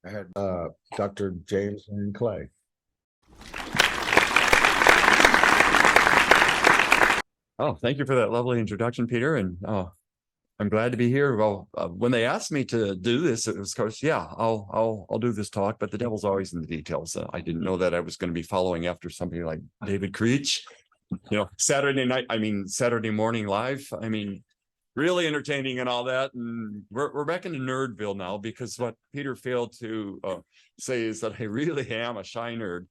I had Dr. James and Kley. Oh, thank you for that lovely introduction, Peter. And I'm glad to be here. Well, when they asked me to do this, it was, of course, yeah, I'll do this talk, but the devil's always in the details. I didn't know that I was going to be following after somebody like David Creech, Saturday morning live. Really entertaining and all that. And we're back into Nerdville now, because what Peter failed to say is that I really am a shy nerd,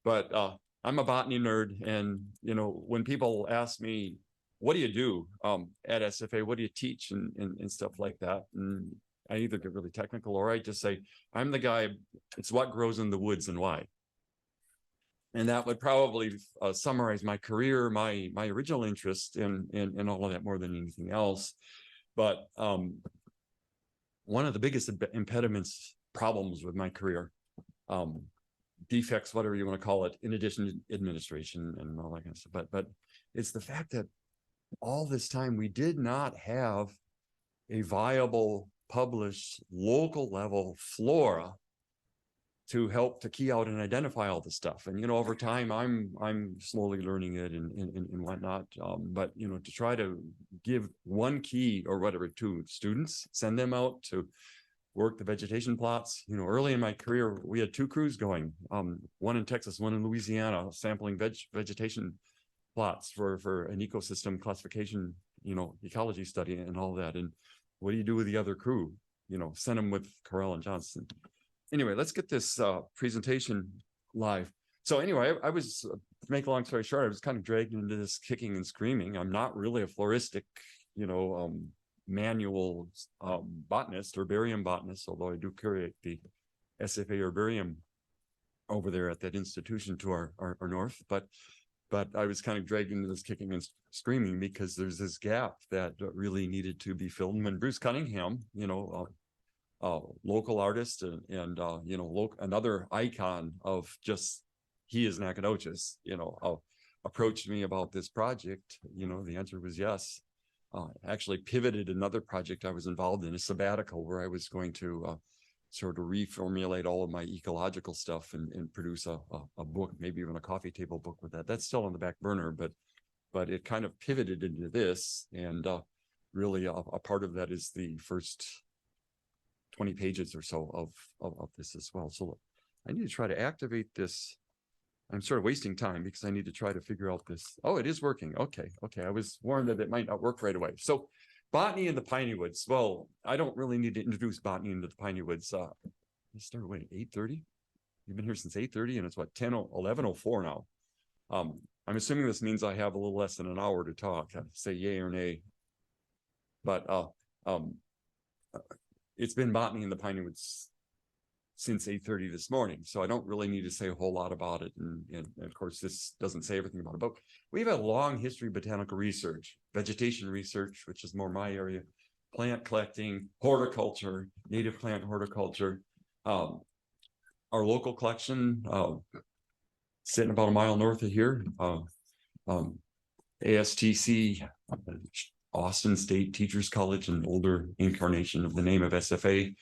but I'm a botany nerd. And, when people ask me, what do you do at SFA? What do you teach and stuff like that? And I either get really technical or I just say, I'm the guy, it's what grows in the woods and why. And that would probably summarize my career, my original interest in all of that more than anything else. But one of the biggest impediments, problems with my career, defects, whatever you want to call it, in addition to administration and all that kind of stuff, but it's the fact that all this time we did not have a viable, published, local level flora to help to key out and identify all this stuff. And, over time, I'm slowly learning it and whatnot. But, to try to give one key or whatever to students, send them out to work the vegetation plots. Early in my career, we had two crews going, one in Texas, one in Louisiana, sampling vegetation plots for an ecosystem classification, ecology study and all that. And what do you do with the other crew? Send them with Carell and Johnson. Anyway, let's get this presentation live. So anyway, I was, to make a long story short, I was kind of dragged into this kicking and screaming. I'm not really a floristic, manual botanist, herbarium botanist, although I do curate the SFA herbarium over there at that institution to our north. But I was kind of dragged into this kicking and screaming because there's this gap that really needed to be filled. And when Bruce Cunningham, local artist and another icon of just, he is Nacogdoches, approached me about this project, the answer was yes. Actually pivoted another project I was involved in, a sabbatical, where I was going to sort of reformulate all of my ecological stuff and produce a book, maybe even a coffee table book with that. That's still on the back burner, but it kind of pivoted into this. And really a part of that is the first 20 pages or so of this as well. So I need to try to activate this. I'm sort of wasting time because I need to try to figure out this. Oh, it is working. Okay. I was warned that it might not work right away. So botany in the Pineywoods. Well, I don't really need to introduce botany into the Pineywoods. I started when, 8:30? You've been here since 8:30 and it's what, 11:04 now. I'm assuming this means I have a little less than an hour to talk. I say yay or nay. But it's been botany in the Pineywoods since 8:30 this morning, so I don't really need to say a whole lot about it. And of course, this doesn't say everything about it, but we have a long history of botanical research, vegetation research, which is more my area, plant collecting, horticulture, native plant horticulture. Our local collection, sitting about a mile north of here, ASTC, Austin State Teachers College, an older incarnation of the name of SFA.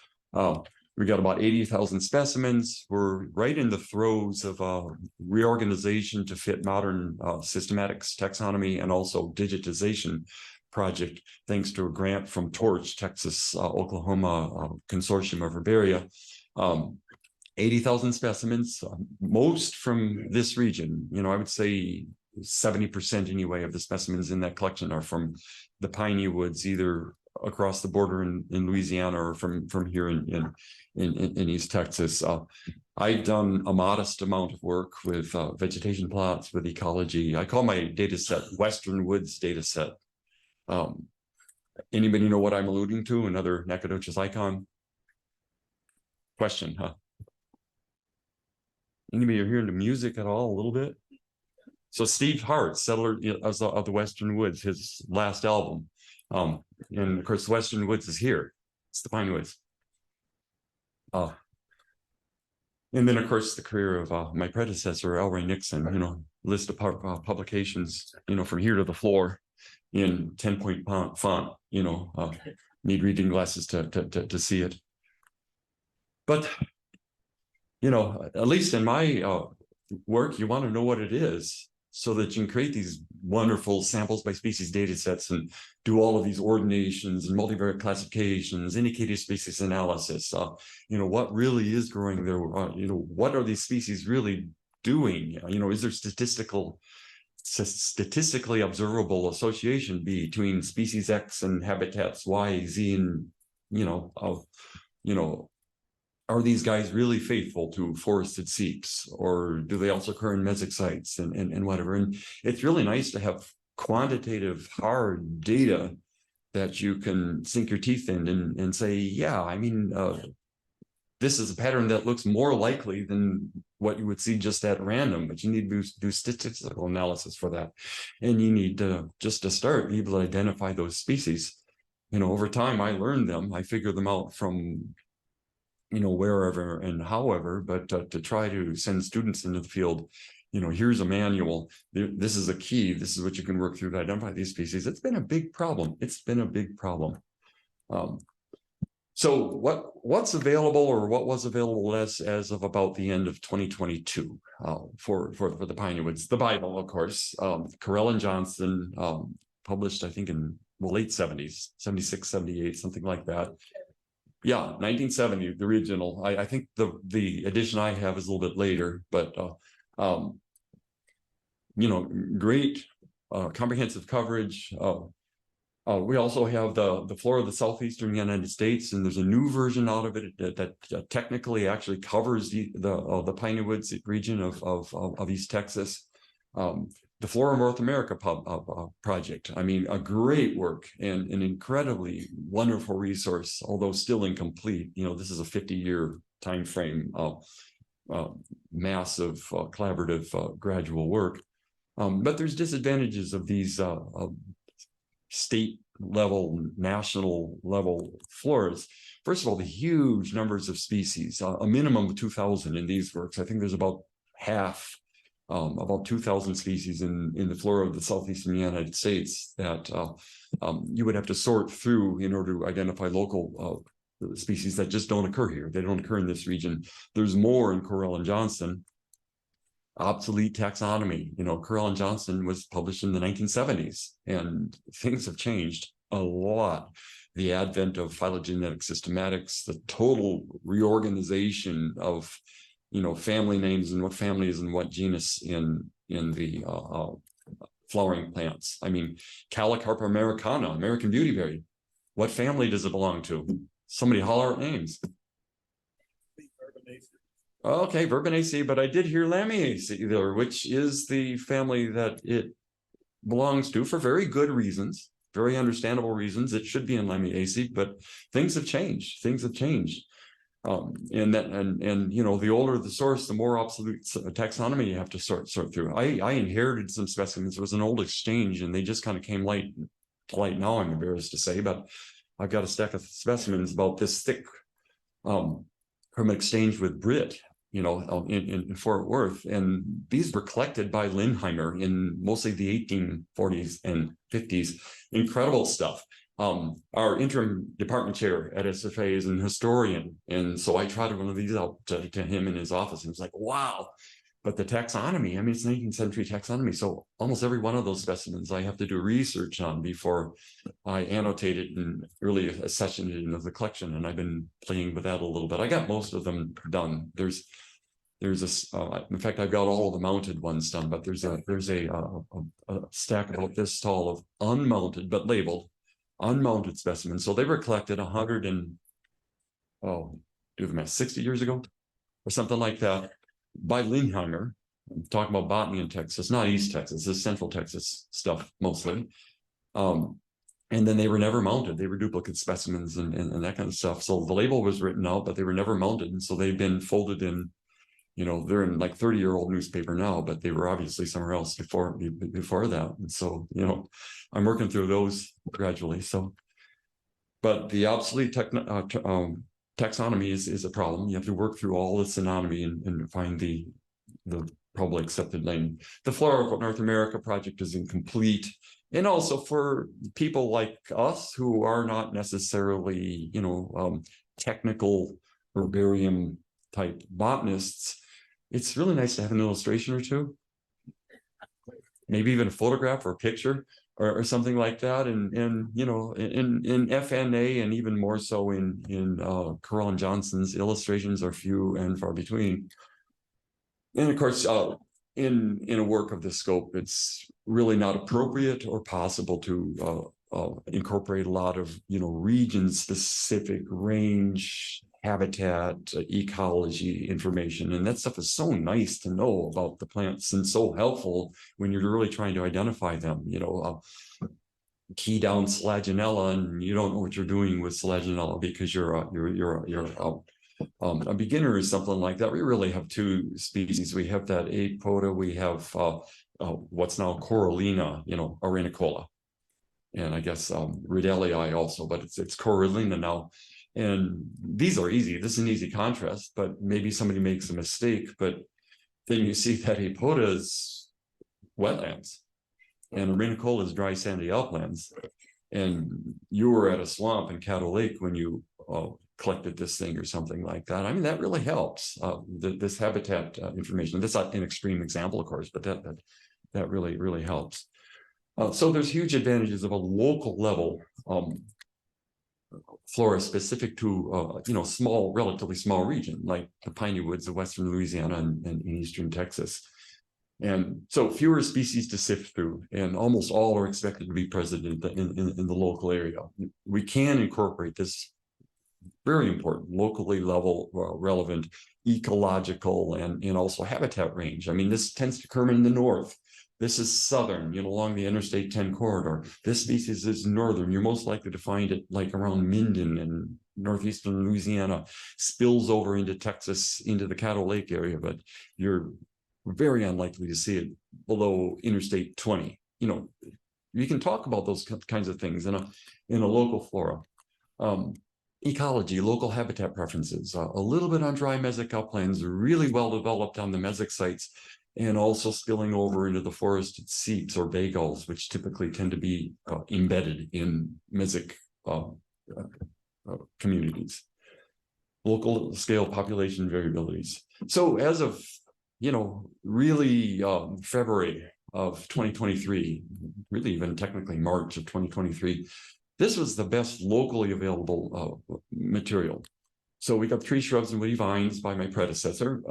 We got about 80,000 specimens. We're right in the throes of reorganization to fit modern systematics, taxonomy, and also digitization project, thanks to a grant from Torch, Texas, Oklahoma consortium of herbaria. 80,000 specimens, most from this region. I would say 70% anyway of the specimens in that collection are from the Pineywoods, either across the border in Louisiana or from here in East Texas. I've done a modest amount of work with vegetation plots, with ecology. I call my data set Western Woods data set. Anybody know what I'm alluding to? Another Nacogdoches icon? Question, huh? Anybody hearing the music at all a little bit? So Steve Hart, settler of the Western Woods, his last album. And of course, the Western Woods is here. It's the Pinewoods. And then, of course, the career of my predecessor, Elray Nixon, list of publications, from here to the floor in 10-point font, need reading glasses to see it. But you know, at least in my work, you want to know what it is so that you can create these wonderful samples by species data sets and do all of these ordinations and multivariate classifications, indicated species analysis. You know, what really is growing there? You know, what are these species really doing? You know, is there statistically observable association between species X and habitats Y, Z, and you know, are these guys really faithful to forested seeps, or do they also occur in mesic sites and whatever? And it's really nice to have quantitative hard data that you can sink your teeth in and say, yeah, I mean, this is a pattern that looks more likely than what you would see just at random, but you need to do statistical analysis for that. And you need to, just to start, be able to identify those species. You know, over time, I learned them. I figured them out from, you know, wherever and however, but to try to send students into the field, you know, here's a manual. This is a key. This is what you can work through to identify these species. It's been a big problem. It's been a big problem. So what's available, or what was available as of about the end of 2022 for the Pineywoods? The Bible, of course. Carell and Johnson published, I think, in the late 70s, 76, 78, something like that. Yeah, 1970, the original. I think the edition I have is a little bit later, but you know, great comprehensive coverage. We also have the flora of the southeastern United States, and there's a new version out of it that technically actually covers the Piney-Woods region of East Texas. The Flora of North America project. I mean, a great work and an incredibly wonderful resource, although still incomplete. You know, this is a 50-year time frame of massive collaborative gradual work. But there's disadvantages of these state level, national level floras. First of all, the huge numbers of species, a minimum of 2,000 in these works. I think there's about half, about 2,000 species in the flora of the southeastern United States that you would have to sort through in order to identify local species that just don't occur here. They don't occur in this region. There's more in Carell and Johnson. Obsolete taxonomy. You know, Carell and Johnson was published in the 1970s, and things have changed a lot. The advent of phylogenetic systematics, the total reorganization of, you know, family names and what family is and what genus in the flowering plants. I mean, Calicarpa americana, American beautyberry. What family does it belong to? Somebody holler out names. Okay, Verbenaceae, but I did hear Lamiaceae there, which is the family that it belongs to for very good reasons, very understandable reasons. It should be in Lamiaceae, but things have changed. Things have changed. And you know, the older the source, the more obsolete taxonomy you have to sort through. I inherited some specimens. It was an old exchange, and they just kind of came to light now, I'm embarrassed to say, but I've got a stack of specimens about this thick from an exchange with Britt, you know, in Fort Worth. And these were collected by Lindheimer in mostly the 1840s and 50s. Incredible stuff. Our interim department chair at SFA is an historian. And so I trotted one of these out to him in his office. And he was like, wow. But the taxonomy, I mean, it's 19th century taxonomy. So almost every one of those specimens I have to do research on before I annotate it and really accession it into the collection. And I've been playing with that a little bit. I got most of them done. There's in fact, I've got all of the mounted ones done, but there's a stack about this tall of unmounted, but labeled unmounted specimens. So they were collected 60 years ago or something like that by Lindheimer. I'm talking about botany in Texas, not East Texas, this is Central Texas stuff mostly. And then they were never mounted. They were duplicate specimens and that kind of stuff. So the label was written out, but they were never mounted. And so they've been folded in, you know, they're in like 30-year-old newspaper now, but they were obviously somewhere else before that. And so, you know, I'm working through those gradually. So, but the obsolete taxonomy is a problem. You have to work through all the synonymy and find the probably accepted name. The Flora of North America project is incomplete. And also for people like us who are not necessarily, you know, technical herbarium type botanists, it's really nice to have an illustration or two, maybe even a photograph or a picture or something like that. And you know, in FNA, and even more so in Carl and Johnson's, illustrations are few and far between. And of course, in a work of this scope, it's really not appropriate or possible to incorporate a lot of, you know, region-specific range, habitat, ecology information. And that stuff is so nice to know about the plants, and so helpful when you're really trying to identify them. You know, key down Selaginella, and you don't know what you're doing with Selaginella because you're a beginner or something like that. We really have two species. We have that apoda. We have what's now Corallina, you know, Arenicola, and I guess Ridellii also, but it's Corallina now. And these are easy. This is an easy contrast, but maybe somebody makes a mistake. But then you see that apoda is wetlands, and Arenicola is dry sandy uplands. And you were at a swamp in Caddo Lake when you collected this thing or something like that. I mean, that really helps. This habitat information. That's not an extreme example, of course, but that really helps. So there's huge advantages of a local level flora specific to you know, small, relatively small region like the Pineywoods of Western Louisiana and Eastern Texas. And so fewer species to sift through, and almost all are expected to be present in the local area. We can incorporate this very important locally level relevant ecological and also habitat range. I mean, this tends to occur in the north. This is southern, you know, along the Interstate 10 corridor. This species is northern. You're most likely to find it like around Minden and northeastern Louisiana, spills over into Texas, into the Caddo Lake area, but you're very unlikely to see it below Interstate 20. You know, you can talk about those kinds of things in a local flora. Ecology, local habitat preferences, a little bit on dry mesic uplands, really well developed on the mesic sites, and also spilling over into the forested seeps or bay gulls, which typically tend to be embedded in mesic communities. Local scale population variabilities. So as of, you know, really February of 2023, really even technically March of 2023, this was the best locally available material. So we got Tree, Shrubs, and Woody Vines by my predecessor,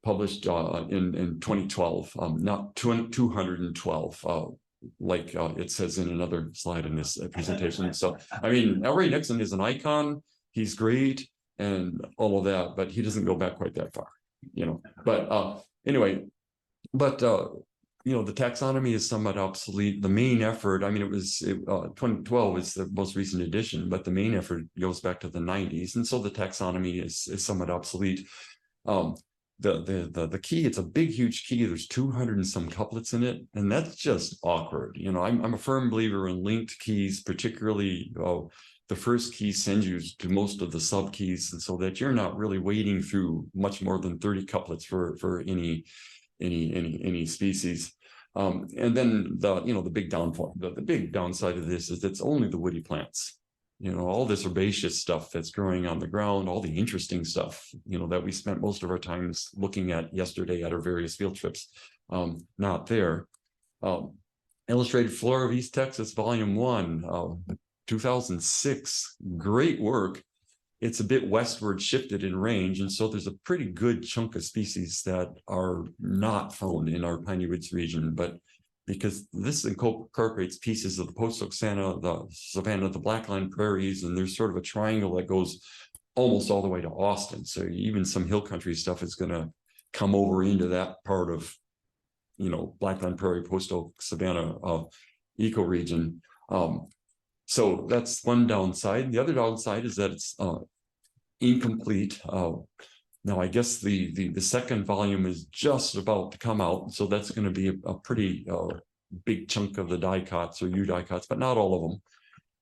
published in 2012, not 212, like it says in another slide in this presentation. So, I mean, Elray Nixon is an icon. He's great and all of that, but he doesn't go back quite that far, you know. But anyway, but you know, the taxonomy is somewhat obsolete. The main effort, I mean, 2012 is the most recent edition, but the main effort goes back to the 90s. And so the taxonomy is somewhat obsolete. The key, it's a big, huge key. There's 200 and some couplets in it. And that's just awkward. You know, I'm a firm believer in linked keys, particularly the first key sends you to most of the sub keys, and so that you're not really wading through much more than 30 couplets for any species. And then the big downfall, the big downside of this is it's only the woody plants. You know, all this herbaceous stuff that's growing on the ground, all the interesting stuff, you know, that we spent most of our times looking at yesterday at our various field trips, not there. Illustrated Flora of East Texas, Volume 1, 2006, great work. It's a bit westward shifted in range, and so there's a pretty good chunk of species that are not found in our Piney-Woods region, but because this incorporates pieces of the post-oak savanna, the Blackline prairies, and there's sort of a triangle that goes almost all the way to Austin. So even some hill country stuff is going to come over into that part of, you know, Blackline prairie, post-oak savanna ecoregion. So that's one downside. The other downside is that it's incomplete. Now, I guess the second volume is just about to come out, so that's going to be a pretty big chunk of the dicots or eudicots, but not all of them.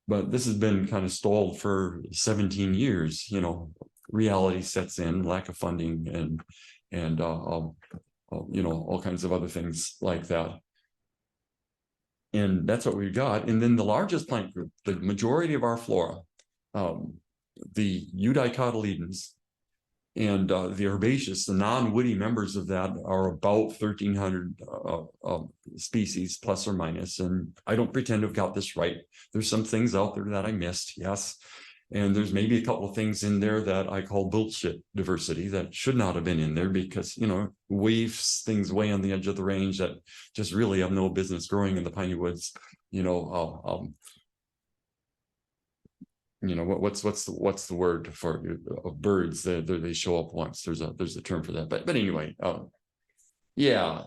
But this has been kind of stalled for 17 years. You know, reality sets in, lack of funding, and you know, all kinds of other things like that. And that's what we've got. And then the largest plant group, the majority of our flora, the eudicotyledons the herbaceous, the non-woody members of that are about 1,300 species, plus or minus. And I don't pretend to have got this right. There's some things out there that I missed, yes. And there's maybe a couple of things in there that I call bullshit diversity that should not have been in there because, you know, waves things way on the edge of the range that just really have no business growing in the Pineywoods. You know, what's the word for birds? They show up once. There's a term for that. But anyway, yeah.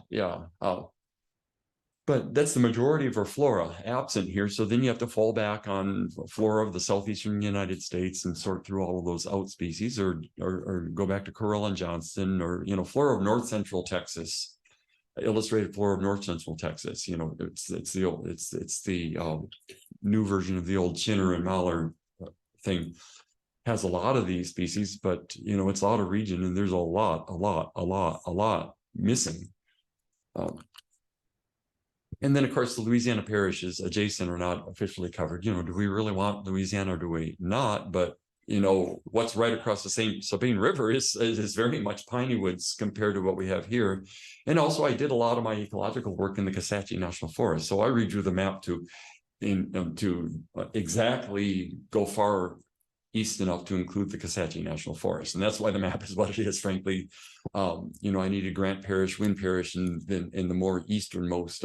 But that's the majority of our flora absent here. So then you have to fall back on flora of the southeastern United States and sort through all of those out species, or go back to Correll and Johnston, or flora of north central Texas, illustrated flora of north central Texas. It's the new version of the old Chinner and Mahler thing. Has a lot of these species, but it's out of region, and there's a lot missing. And then, of course, the Louisiana parishes adjacent are not officially covered. Do we really want Louisiana or do we not? But, what's right across the same Sabine River is very much Pineywoods compared to what we have here. And also, I did a lot of my ecological work in the Kisatchie National Forest. So I redrew the map to exactly go far east enough to include the Kisatchie National Forest. And that's why the map is what it is, frankly. I needed Grant Parish, Wynn Parish, and then in the more easternmost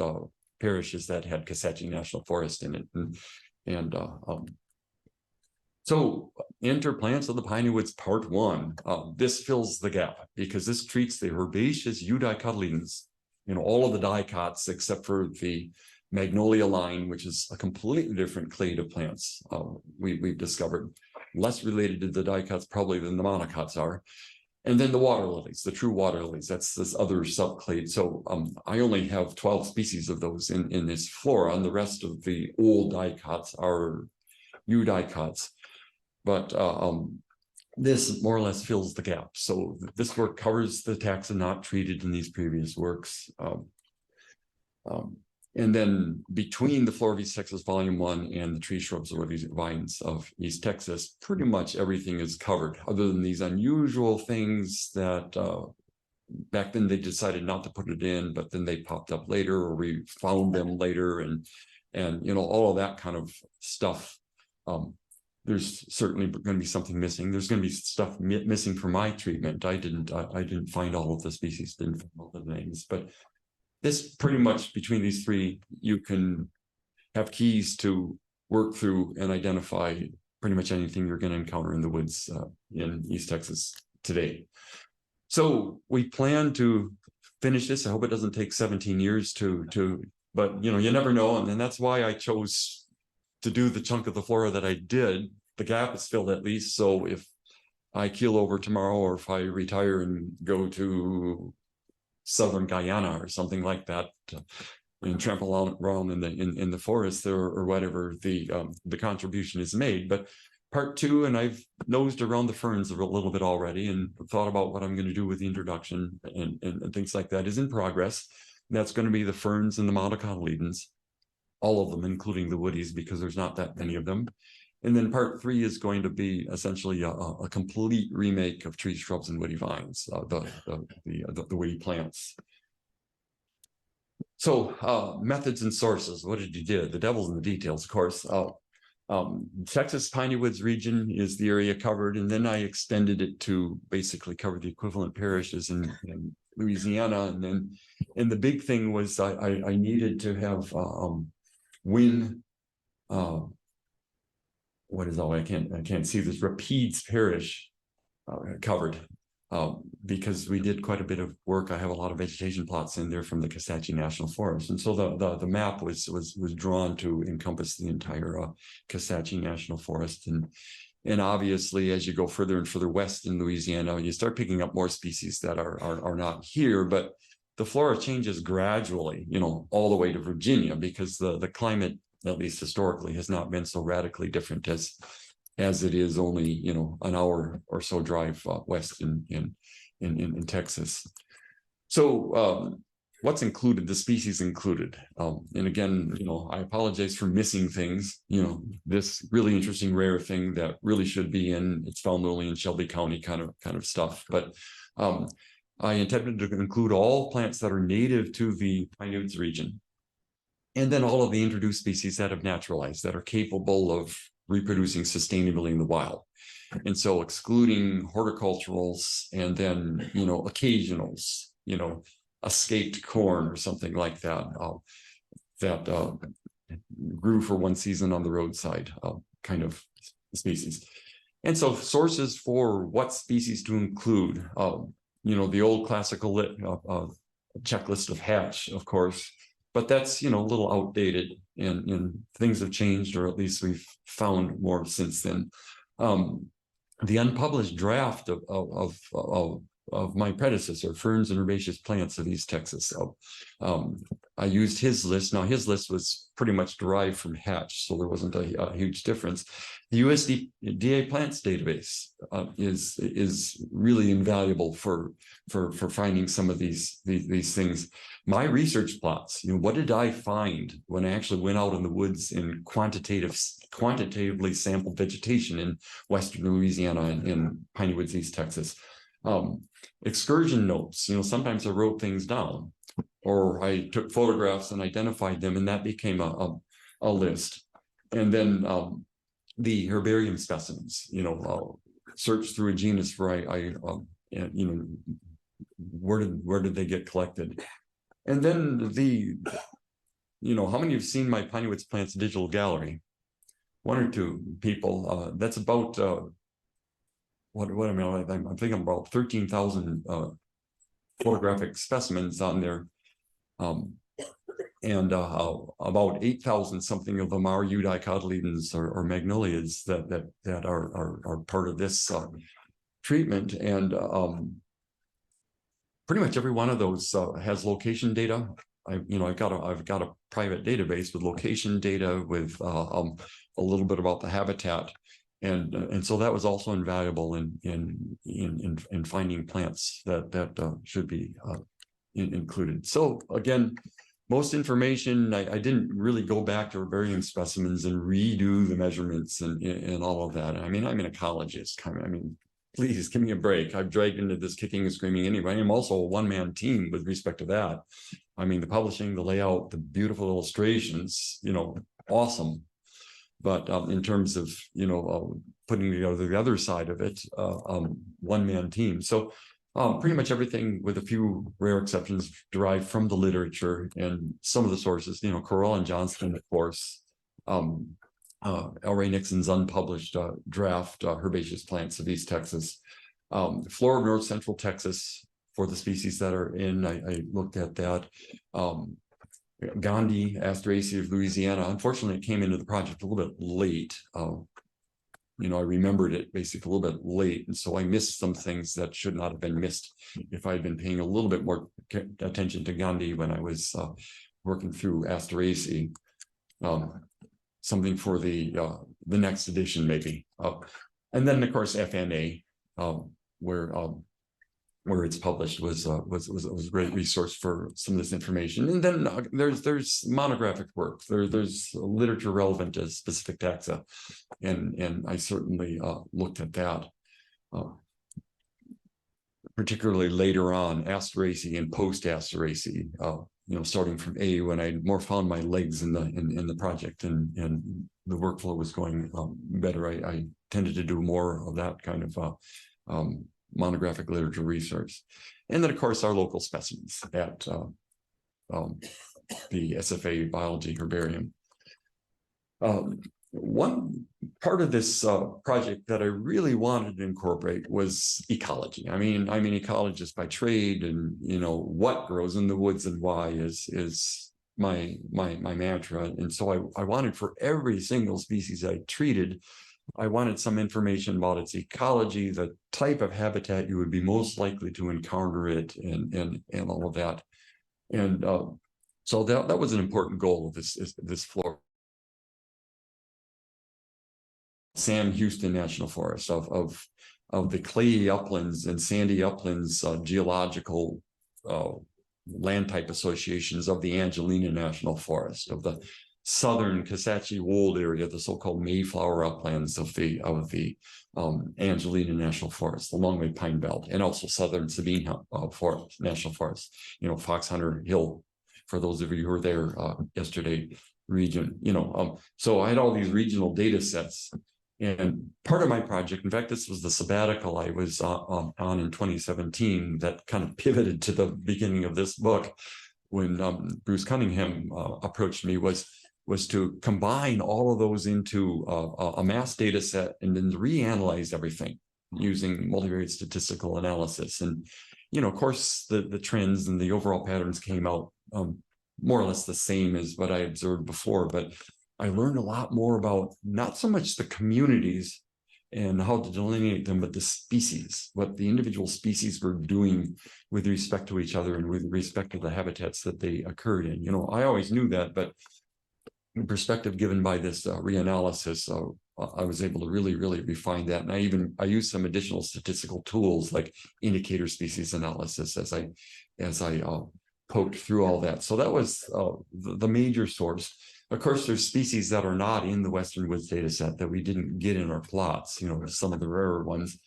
parishes that had Kisatchie National Forest in it. So enter plants of the Pineywoods Part 1. This fills the gap because this treats the herbaceous eudicotyledons, all of the dicots except for the magnolia line, which is a completely different clade of plants we've discovered. Less related to the dicots probably than the monocots are. And then the water lilies, the true water lilies, that's this other subclade. So I only have 12 species of those in this flora, and the rest of the old dicots are eudicots. But this more or less fills the gap. So this work covers the taxa not treated in these previous works. And then between the Flora of East Texas Volume 1 and the Tree Shrubs or these Vines of East Texas, pretty much everything is covered, other than these unusual things that back then they decided not to put it in, but then they popped up later, or we found them later, and all of that kind of stuff. There's certainly going to be something missing. There's going to be stuff missing from my treatment. I didn't find all of the species, didn't find all the names, but this pretty much between these three, you can have keys to work through and identify pretty much anything you're going to encounter in the woods in East Texas today. So we plan to finish this. I hope it doesn't take 17 years but you never know. And that's why I chose to do the chunk of the flora that I did. The gap is filled at least. So if I keel over tomorrow, or if I retire and go to Southern Guyana or something like that, and trample around in the forest or whatever, the contribution is made. But Part 2, and I've nosed around the ferns a little bit already and thought about what I'm going to do with the introduction and things like that, is in progress. And that's going to be the ferns and the monocotyledons, all of them, including the woodies, because there's not that many of them. And then Part 3 is going to be essentially a complete remake of trees, shrubs, and woody vines, the woody plants. So methods and sources. What did you do? The devil's in the details, of course. Texas Pineywoods region is the area covered, and then I extended it to basically cover the equivalent parishes in Louisiana. And the big thing was I needed to have Wynn. What is all I can't see this Rapides Parish covered, because we did quite a bit of work. I have a lot of vegetation plots in there from the Kisatchie National Forest, and so the map was drawn to encompass the entire Kisatchie National Forest. And obviously, as you go further and further west in Louisiana, you start picking up more species that are not here, but the flora changes gradually, all the way to Virginia, because the climate, at least historically, has not been so radically different as it is only an hour or so drive west in Texas. So what's included, the species included. And again, you know, I apologize for missing things. You know, this really interesting rare thing that really should be in, it's found only in Shelby County kind of stuff. But I intended to include all plants that are native to the Pineywoods region. And then all of the introduced species that have naturalized, that are capable of reproducing sustainably in the wild. And so excluding horticulturals and then, you know, occasionals, you know, escaped corn or something like that, that grew for one season on the roadside kind of species. And so sources for what species to include, you know, the old classical checklist of Hatch, of course, but that's, you know, a little outdated, and things have changed, or at least we've found more since then. The unpublished draft of my predecessor, Ferns and Herbaceous Plants of East Texas. I used his list. Now, his list was pretty much derived from Hatch, so there wasn't a huge difference. The USDA plants database is really invaluable for finding some of these things. My research plots, you know, what did I find when I actually went out in the woods and quantitatively sampled vegetation in Western Louisiana and Pineywoods, East Texas? Excursion notes, you know, sometimes I wrote things down, or I took photographs and identified them, and that became a list. And then the herbarium specimens, you know, search through a genus where you know, where did they get collected? And then you know, how many have seen my Pineywoods Plants digital gallery? One or two people. That's about what I mean. I'm thinking about 13,000 photographic specimens on there, and about 8,000 something of them are eudicotyledons or magnolias that are part of this treatment. And pretty much every one of those has location data. I've got a private database with location data, with a little bit about the habitat, and so that was also invaluable in finding plants that should be included. So again, most information, I didn't really go back to herbarium specimens and redo the measurements and all of that. I mean, I'm an ecologist. I mean, please give me a break. I've dragged into this kicking and screaming anyway. I'm also a one-man team with respect to that. I mean, the publishing, the layout, the beautiful illustrations, you know, awesome. But in terms of, you know, putting together the other side of it, one-man team. So pretty much everything, with a few rare exceptions, derived from the literature and some of the sources, you know, Correll and Johnston, of course, L. Ray Nixon's unpublished draft, Herbaceous Plants of East Texas, Flora of North Central Texas for the species that are in. I looked at that. Gandhi, Asteraceae of Louisiana. Unfortunately, it came into the project a little bit late. You know, I remembered it basically a little bit late, and so I missed some things that should not have been missed if I had been paying a little bit more attention to Gandhi when I was working through Asteraceae. Something for the next edition, maybe. And then, of course, FNA, where it's published was a great resource for some of this information. And then there's monographic work. There's literature relevant to specific taxa, and I certainly looked at that, particularly later on, Asteraceae and post-Asteraceae. You know, starting from A, when I more found my legs in the project and the workflow was going better, I tended to do more of that kind of monographic literature research. And then, of course, our local specimens at the SFA Biology Herbarium. One part of this project that I really wanted to incorporate was ecology. I mean, I'm an ecologist by trade, and you know what grows in the woods and why is my mantra. And so I wanted, for every single species I treated, I wanted some information about its ecology, the type of habitat you would be most likely to encounter it, and all of that. And so that was an important goal of this flora. Sam Houston National Forest, of the Kley uplands and sandy uplands geological land type associations of the Angelina National Forest, of the southern Kisatchie Wold area, the so-called Mayflower uplands of the Angelina National Forest, the Longway Pine Belt, and also southern Sabine Forest, National Forest, Fox Hunter Hill, for those of you who were there yesterday, region, so I had all these regional data sets. And part of my project, in fact, this was the sabbatical I was on in 2017 that kind of pivoted to the beginning of this book, when Bruce Cunningham approached me, was to combine all of those into a mass data set and then reanalyze everything using multivariate statistical analysis. And, of course, the trends and the overall patterns came out more or less the same as what I observed before, but I learned a lot more about not so much the communities and how to delineate them, but the species, what the individual species were doing with respect to each other and with respect to the habitats that they occurred in. I always knew that, but the perspective given by this reanalysis, I was able to really, really refine that. And I used some additional statistical tools like indicator species analysis as I poked through all that. So that was the major source. Of course, there's species that are not in the Western Woods data set that we didn't get in our plots, some of the rarer ones.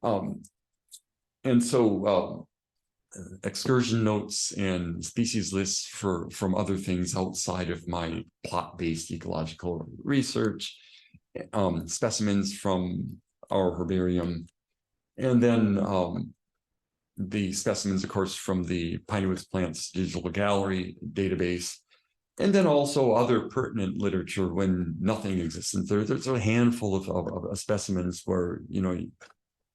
And so excursion notes and species lists from other things outside of my plot-based ecological research, specimens from our herbarium, and then the specimens, of course, from the Pineywoods Plants Digital Gallery database, and then also other pertinent literature when nothing exists. And there's a handful of specimens where,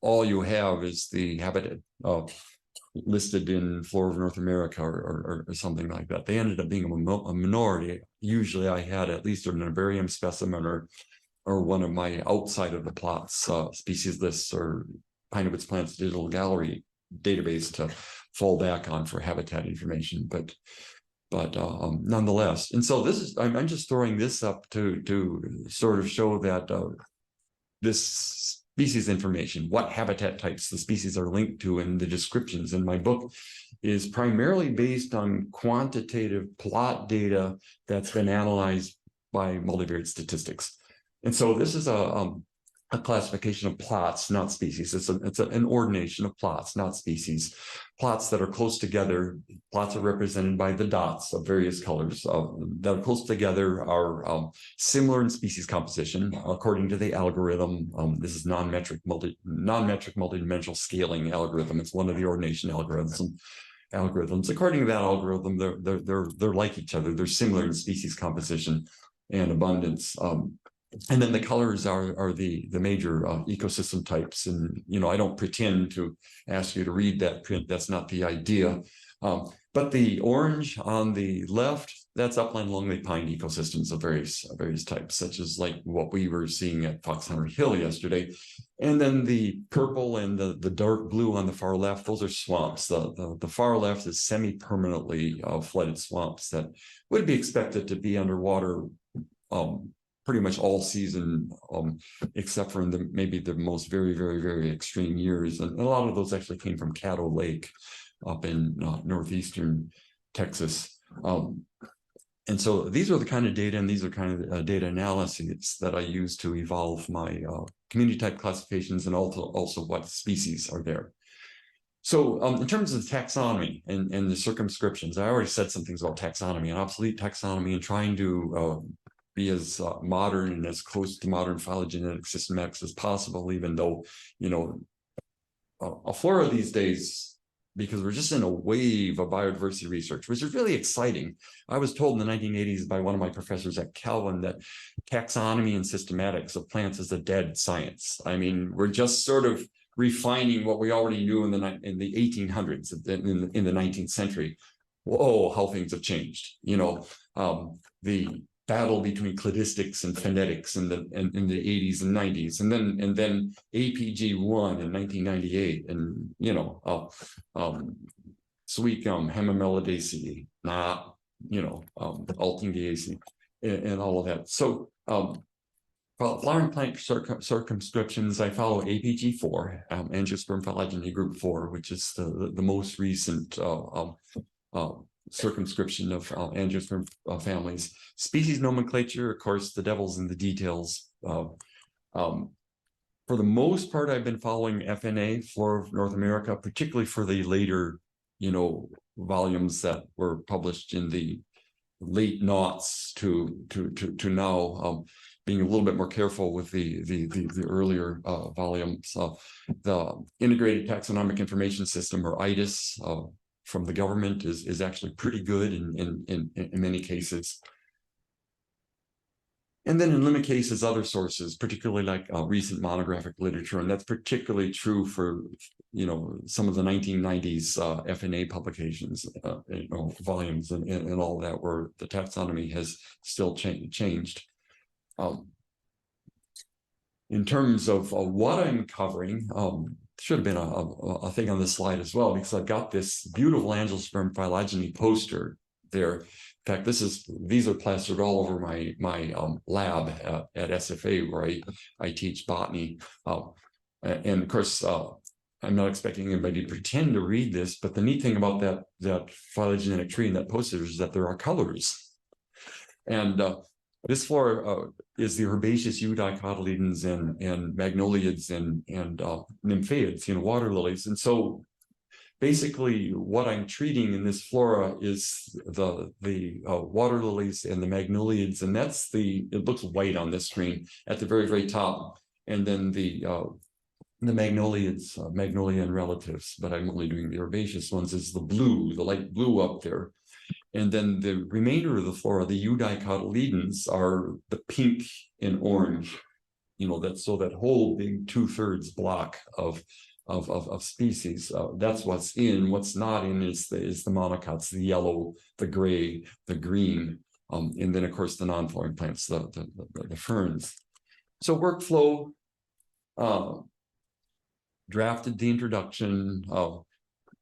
all you have is the habitat listed in Flora of North America or something like that. They ended up being a minority. Usually I had at least an herbarium specimen or one of my outside of the plots species lists or Pineywoods Plants Digital Gallery database to fall back on for habitat information, but nonetheless. And so I'm just throwing this up to sort of show that this species information, what habitat types the species are linked to, and the descriptions in my book is primarily based on quantitative plot data that's been analyzed by multivariate statistics. And so this is a classification of plots, not species. It's an ordination of plots, not species. Plots that are close together. Plots are represented by the dots of various colors that are close together, are similar in species composition according to the algorithm. This is non-metric multidimensional scaling algorithm. It's one of the ordination algorithms. According to that algorithm, they're like each other. They're similar in species composition and abundance. And then the colors are the major ecosystem types. And, I don't pretend to ask you to read that print. That's not the idea. But the orange on the left, that's upland longleaf pine ecosystems of various types, such as like what we were seeing at Fox Hunter Hill yesterday. And then the purple and the dark blue on the far left, those are swamps. The far left is semi-permanently flooded swamps that would be expected to be underwater pretty much all season, except for in maybe the most very, very, very extreme years. And a lot of those actually came from Caddo Lake up in northeastern Texas. And so these are the kind of data, and these are kind of data analyses that I use to evolve my community type classifications and also what species are there. So in terms of taxonomy and the circumscriptions, I already said some things about taxonomy and obsolete taxonomy and trying to be as modern and as close to modern phylogenetic systematics as possible, even though, a flora these days, because we're just in a wave of biodiversity research, which is really exciting. I was told in the 1980s by one of my professors at Calvin that taxonomy and systematics of plants is a dead science. I mean, we're just sort of refining what we already knew in the 1800s, in the 19th century. Whoa, how things have changed. The battle between cladistics and phonetics in the 80s and 90s, and then APG 1 in 1998, and sweet gum, hemimelidaceae, Altingaceae, and all of that. So flowering plant circumscriptions, I follow APG 4, Angiosperm phylogeny group 4, which is the most recent circumscription of angiosperm families. Species nomenclature, of course, the devil's in the details. For the most part, I've been following FNA, Flora of North America, particularly for the later, volumes that were published in the late noughts to now, being a little bit more careful with the earlier volumes. The Integrated Taxonomic Information System, or ITIS, from the government is actually pretty good in many cases. And then in limit cases, other sources, particularly like recent monographic literature, and that's particularly true for, some of the 1990s FNA publications, volumes and all that, where the taxonomy has still changed. In terms of what I'm covering, should have been a thing on this slide as well, because I've got this beautiful angiosperm phylogeny poster there. In fact, these are plastered all over my lab at SFA, where I teach botany. And of course, I'm not expecting anybody to pretend to read this, but the neat thing about that phylogenetic tree and that poster is that there are colors. And this flora is the herbaceous eudicotyledons and magnoliids and nymphaids, water lilies. And so basically what I'm treating in this flora is the water lilies and the magnoliids, and it looks white on this screen at the very, very top. And then the magnoliids, magnolia and relatives, but I'm only doing the herbaceous ones, is the light blue up there. And then the remainder of the flora, the eudicotyledons, are the pink and orange, that whole big 2/3 block of species. That's what's in. What's not in is the monocots, the yellow, the gray, the green, and then of course the non-flowering plants, the ferns. So workflow, drafted the introduction,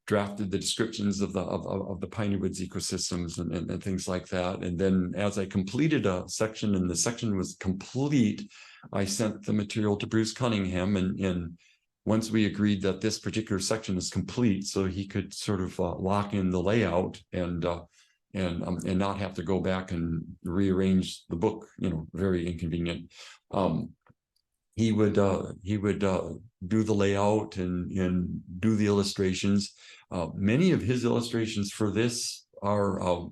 drafted the descriptions of the Pineywoods ecosystems and things like that. And then as I completed a section and the section was complete, I sent the material to Bruce Cunningham, and once we agreed that this particular section is complete, so he could sort of lock in the layout and not have to go back and rearrange the book, very inconvenient. He would do the layout and do the illustrations. Many of his illustrations for this are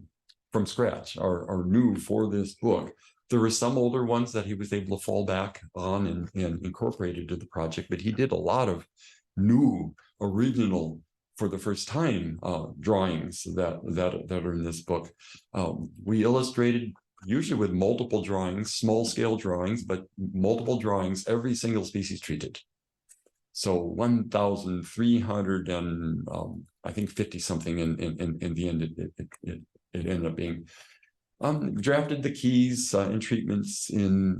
from scratch, are new for this book. There were some older ones that he was able to fall back on and incorporate into the project, but he did a lot of new, original, for the first time, drawings that are in this book. We illustrated usually with multiple drawings, small scale drawings, but multiple drawings, every single species treated. So 1,300 and I think 50 something in the end it ended up being. Drafted the keys and treatments in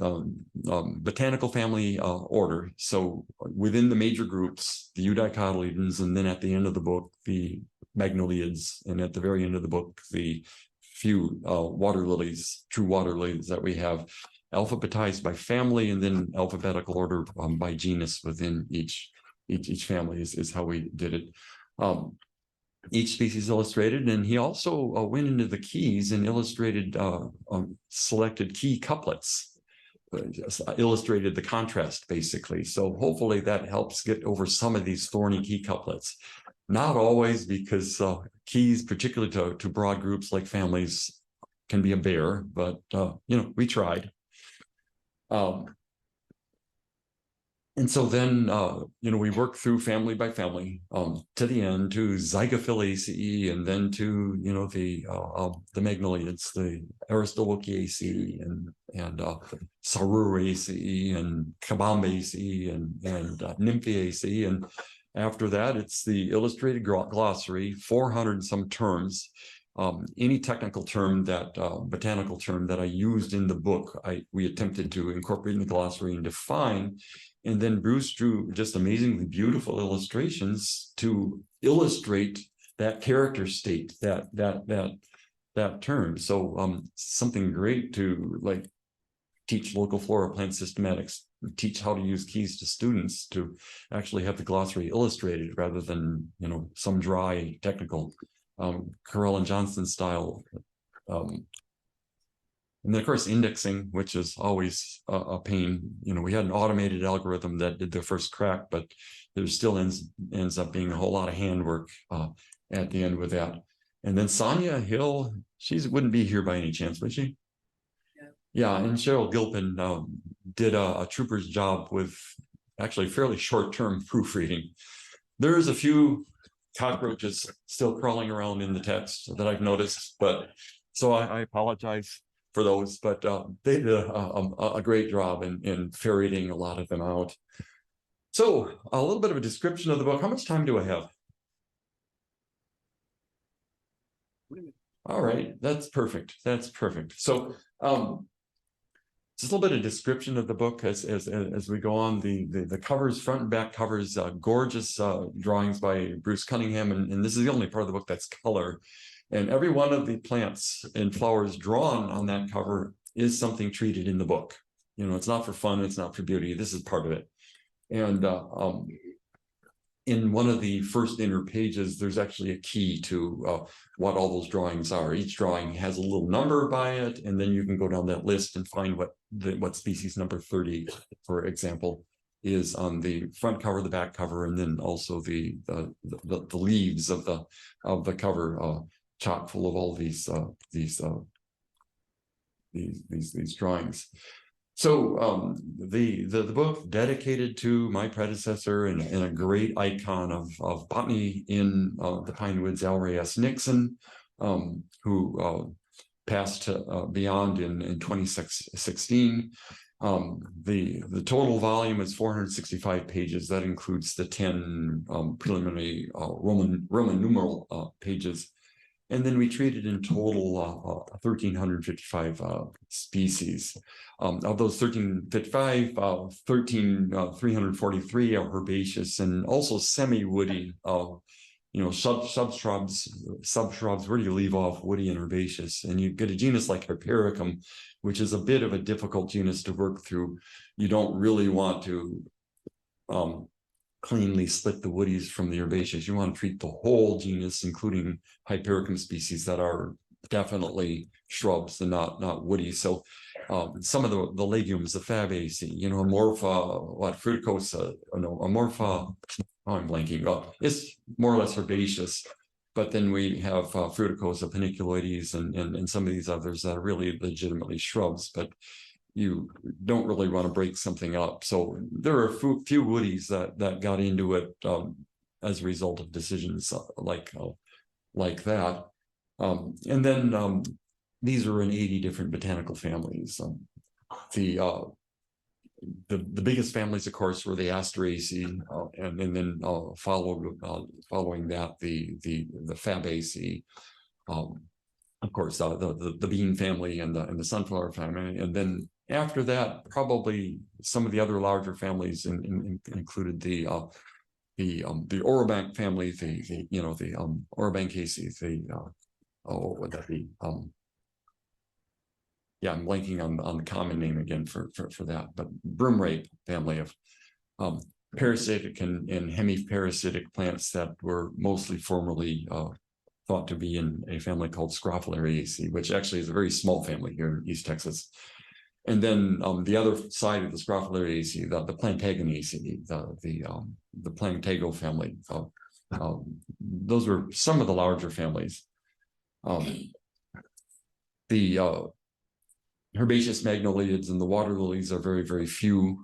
botanical family order. So within the major groups, the eudicotyledons, and then at the end of the book, the magnoliids, and at the very end of the book, the few water lilies, true water lilies that we have, alphabetized by family, and then alphabetical order by genus within each family is how we did it. Each species illustrated, and he also went into the keys and illustrated selected key couplets, illustrated the contrast basically. So hopefully that helps get over some of these thorny key couplets. Not always, because keys, particularly to broad groups like families, can be a bear, but we tried. And so then, we worked through family by family to the end, to Zygophyllaceae, and then to, the magnoliids, the Aristolochiaceae, and Saruraceae, and Kabambaceae, and Nymphaeaceae. And after that, it's the illustrated glossary, 400 and some terms. Any technical term botanical term that I used in the book, we attempted to incorporate in the glossary and define. And then Bruce drew just amazingly beautiful illustrations to illustrate that character state, that term. So something great to teach local flora plant systematics, teach how to use keys to students, to actually have the glossary illustrated rather than some dry technical Carell and Johnson style. And then of course indexing, which is always a pain. You know, we had an automated algorithm that did the first crack, but there still ends up being a whole lot of handwork at the end with that. And then Sonia Hill, she wouldn't be here by any chance, would she? Yeah, and Cheryl Gilpin did a trooper's job with actually fairly short-term proofreading. There's a few cockroaches still crawling around in the text that I've noticed, but so I apologize for those, but they did a great job in ferreting a lot of them out. So a little bit of a description of the book. How much time do I have? All right, that's perfect. That's perfect. So just a little bit of description of the book as we go on. The covers, front and back covers, gorgeous drawings by Bruce Cunningham, and this is the only part of the book that's color. And every one of the plants and flowers drawn on that cover is something treated in the book. You know, it's not for fun, it's not for beauty. This is part of it. And in one of the first inner pages, there's actually a key to what all those drawings are. Each drawing has a little number by it, and then you can go down that list and find what species number 30, for example, is on the front cover, the back cover, and then also the leaves of the cover, chock full of all these drawings. So the book dedicated to my predecessor and a great icon of botany in the Pinewoods, Elray S. Nixon, who passed beyond in 2016. The total volume is 465 pages. That includes the 10 preliminary Roman numeral pages. And then we treated in total 1,355 species. Of those 1,355, 343 are herbaceous and also semi-woody. You know, subshrubs. Where do you leave off woody and herbaceous? And you get a genus like Hypericum, which is a bit of a difficult genus to work through. You don't really want to cleanly split the woodies from the herbaceous. You want to treat the whole genus, including Hypericum species that are definitely shrubs and not woody. So some of the legumes, the Fabaceae, you know, Amorpha, Fruticosa, Amorpha, I'm blanking. It's more or less herbaceous. But then we have Fruticosa, Paniculoides, and some of these others that are really legitimately shrubs, but you don't really want to break something up. So there are a few woodies that got into it as a result of decisions like that. And then these are in 80 different botanical families. The biggest families, of course, were the Asteraceae, and then following that the Fabaceae. Of course, the bean family and the sunflower family, and then after that, probably some of the other larger families included the Orobank family, the Orobancaceae, what would that be? Yeah, I'm blanking on the common name again for that, but broomrape family of parasitic and hemiparasitic plants that were mostly formerly thought to be in a family called Scrophulariaceae, which actually is a very small family here in East Texas. And then the other side of the Scrophulariaceae, the Plantagonaceae, the Plantago family. Those were some of the larger families. The herbaceous magnoliids and the water lilies are very, very few,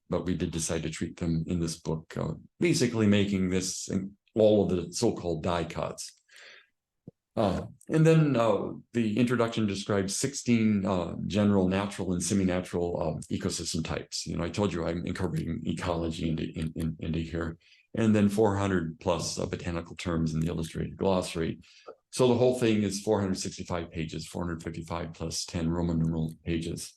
but we did decide to treat them in this book, basically making this all of the so-called dicots. And then the introduction describes 16 general, natural, and semi-natural ecosystem types. You know, I told you I'm incorporating ecology into here, and then 400 plus botanical terms in the illustrated glossary. So the whole thing is 465 pages, 455 plus 10 Roman numeral pages.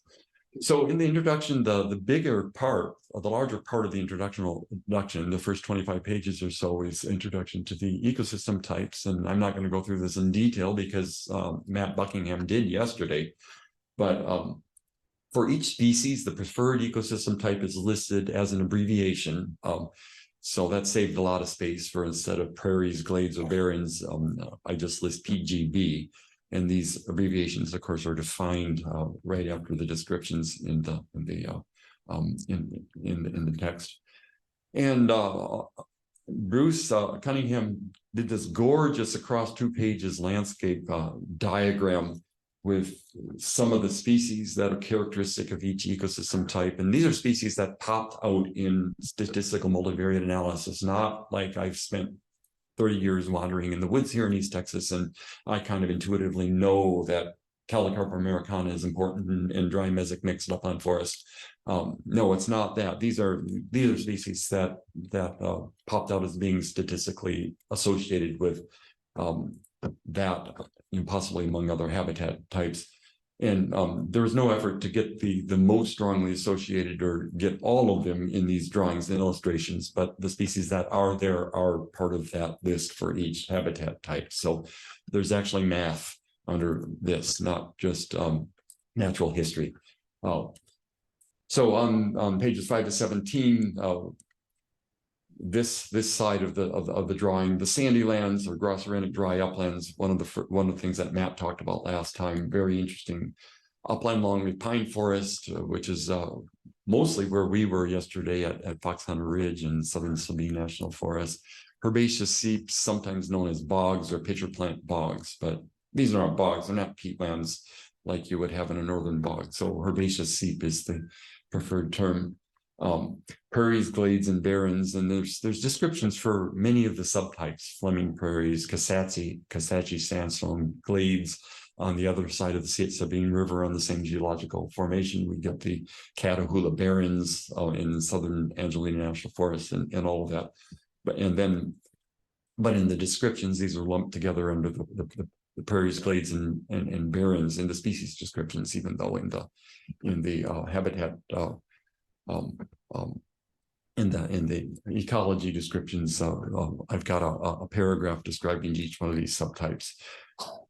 So in the introduction, the bigger part, or the larger part of the introduction, the first 25 pages or so is introduction to the ecosystem types. And I'm not going to go through this in detail because Matt Buckingham did yesterday. But for each species, the preferred ecosystem type is listed as an abbreviation. So that saved a lot of space for, instead of prairies, glades, or barrens, I just list PGB. And these abbreviations, of course, are defined right after the descriptions in the text. And Bruce Cunningham did this gorgeous across 2 pages landscape diagram with some of the species that are characteristic of each ecosystem type. And these are species that popped out in statistical multivariate analysis, not like I've spent 30 years wandering in the woods here in East Texas, and I kind of intuitively know that Calicarpa americana is important and dry mesic mixed upland forest. No, it's not that. These are species that popped out as being statistically associated with that, possibly among other habitat types. And there was no effort to get the most strongly associated or get all of them in these drawings and illustrations, but the species that are there are part of that list for each habitat type. So there's actually math under this, not just natural history. So on pages 5 to 17, this side of the drawing, the sandy lands or grosserenic dry uplands, one of the things that Matt talked about last time, very interesting. Upland longleaf pine forest, which is mostly where we were yesterday at Fox Hunter Ridge and Southern Sabine National Forest. Herbaceous seeps, sometimes known as bogs or pitcher plant bogs, but these are not bogs, they're not peatlands like you would have in a northern bog. So herbaceous seep is the preferred term. Prairies, glades, and barrens, and there's descriptions for many of the subtypes: Fleming prairies, Kasatchee sandstone, glades on the other side of the Sabine River on the same geological formation. We get the Catahoula barrens in southern Angelina National Forest and all of that. But in the descriptions, these are lumped together under the prairies, glades, and barrens in the species descriptions, even though in the habitat in the ecology descriptions, I've got a paragraph describing each one of these subtypes.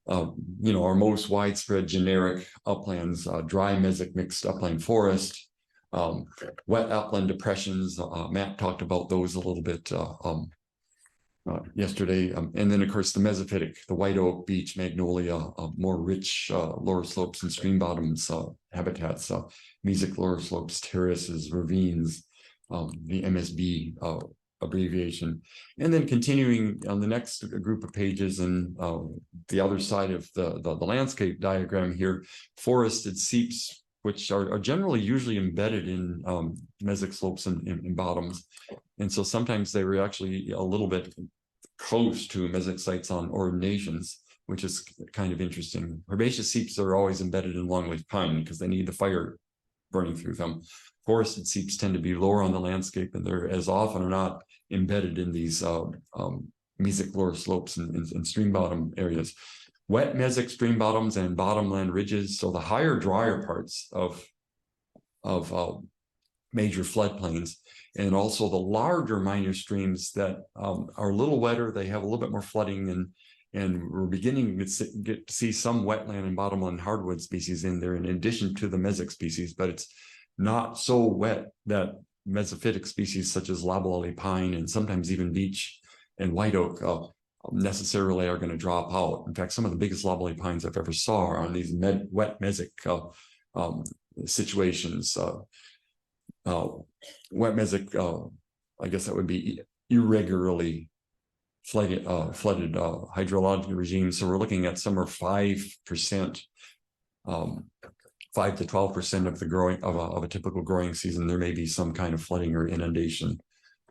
Our most widespread generic uplands, dry mesic mixed upland forest, wet upland depressions. Matt talked about those a little bit yesterday. And then, of course, the mesophytic, the white oak, beech, magnolia, more rich lower slopes and stream bottoms habitats, mesic lower slopes, terraces, ravines, the MSB abbreviation. And then continuing on the next group of pages and the other side of the landscape diagram here, forested seeps, which are generally usually embedded in mesic slopes and bottoms. And so sometimes they were actually a little bit close to mesic sites on ordinations, which is kind of interesting. Herbaceous seeps are always embedded in longleaf pine because they need the fire burning through them. Forested seeps tend to be lower on the landscape, and they're as often or not embedded in these mesic lower slopes and stream bottom areas. Wet mesic stream bottoms and bottomland ridges, so the higher, drier parts of major floodplains, and also the larger minor streams that are a little wetter. They have a little bit more flooding, and we're beginning to get to see some wetland and bottomland hardwood species in there in addition to the mesic species, but it's not so wet that mesophytic species such as loblolly pine and sometimes even beech and white oak necessarily are going to drop out. In fact, some of the biggest loblolly pines I've ever saw are on these wet mesic situations. Wet mesic, I guess that would be irregularly flooded hydrologic regimes. So we're looking at somewhere 5%, 5 to 12% of the growing of a typical growing season. There may be some kind of flooding or inundation.